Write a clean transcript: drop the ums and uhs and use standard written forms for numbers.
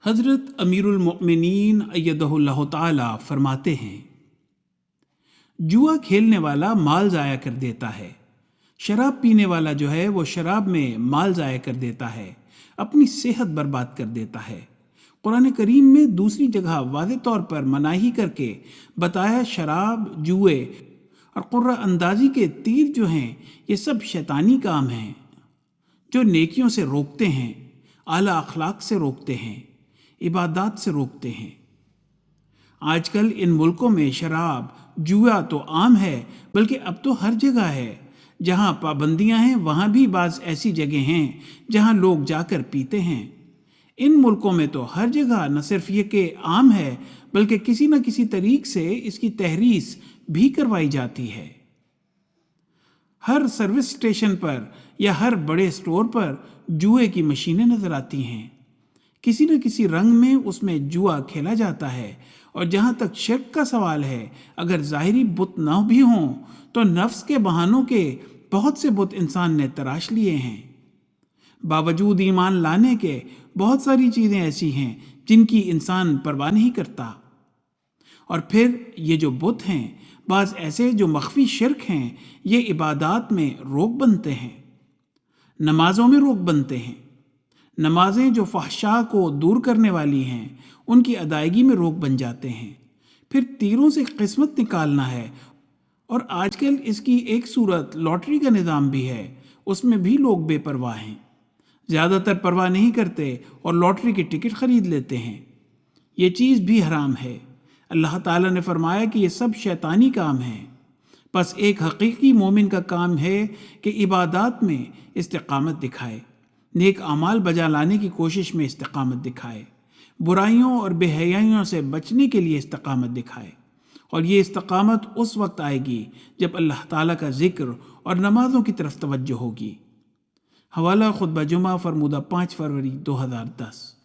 حضرت امیر المؤمنین ایدہ اللہ تعالی فرماتے ہیں، جوا کھیلنے والا مال ضائع کر دیتا ہے، شراب پینے والا جو ہے وہ شراب میں مال ضائع کر دیتا ہے، اپنی صحت برباد کر دیتا ہے۔ قرآن کریم میں دوسری جگہ واضح طور پر مناہی کر کے بتایا شراب، جوئے اور قرہ اندازی کے تیر جو ہیں یہ سب شیطانی کام ہیں جو نیکیوں سے روکتے ہیں، اعلیٰ اخلاق سے روکتے ہیں، عبادات سے روکتے ہیں۔ آج کل ان ملکوں میں شراب، جوا تو عام ہے، بلکہ اب تو ہر جگہ ہے۔ جہاں پابندیاں ہیں وہاں بھی بعض ایسی جگہیں ہیں جہاں لوگ جا کر پیتے ہیں۔ ان ملکوں میں تو ہر جگہ نہ صرف یہ کہ عام ہے بلکہ کسی نہ کسی طریق سے اس کی تحریص بھی کروائی جاتی ہے۔ ہر سروس اسٹیشن پر یا ہر بڑے اسٹور پر جوئے کی مشینیں نظر آتی ہیں۔ کسی نہ کسی رنگ میں اس میں جوا کھیلا جاتا ہے، اور جہاں تک شرک کا سوال ہے، اگر ظاہری بت نہ بھی ہوں تو نفس کے بہانوں کے بہت سے بت انسان نے تراش لیے ہیں۔ باوجود ایمان لانے کے بہت ساری چیزیں ایسی ہیں جن کی انسان پرواہ نہیں کرتا۔ اور پھر یہ جو بت ہیں، بعض ایسے جو مخفی شرک ہیں، یہ عبادات میں روک بنتے ہیں، نمازوں میں روک بنتے ہیں۔ نمازیں جو فحشاء کو دور کرنے والی ہیں ان کی ادائیگی میں روک بن جاتے ہیں۔ پھر تیروں سے قسمت نکالنا ہے، اور آج کل اس کی ایک صورت لاٹری کا نظام بھی ہے، اس میں بھی لوگ بے پرواہ ہیں، زیادہ تر پرواہ نہیں کرتے اور لاٹری کی ٹکٹ خرید لیتے ہیں۔ یہ چیز بھی حرام ہے۔ اللہ تعالیٰ نے فرمایا کہ یہ سب شیطانی کام ہیں۔ پس ایک حقیقی مومن کا کام ہے کہ عبادات میں استقامت دکھائے، نیک اعمال بجا لانے کی کوشش میں استقامت دکھائے، برائیوں اور بے حیائیوں سے بچنے کے لیے استقامت دکھائے۔ اور یہ استقامت اس وقت آئے گی جب اللہ تعالیٰ کا ذکر اور نمازوں کی طرف توجہ ہوگی۔ حوالہ خطبہ جمعہ فرمودہ 5 فروری 2010۔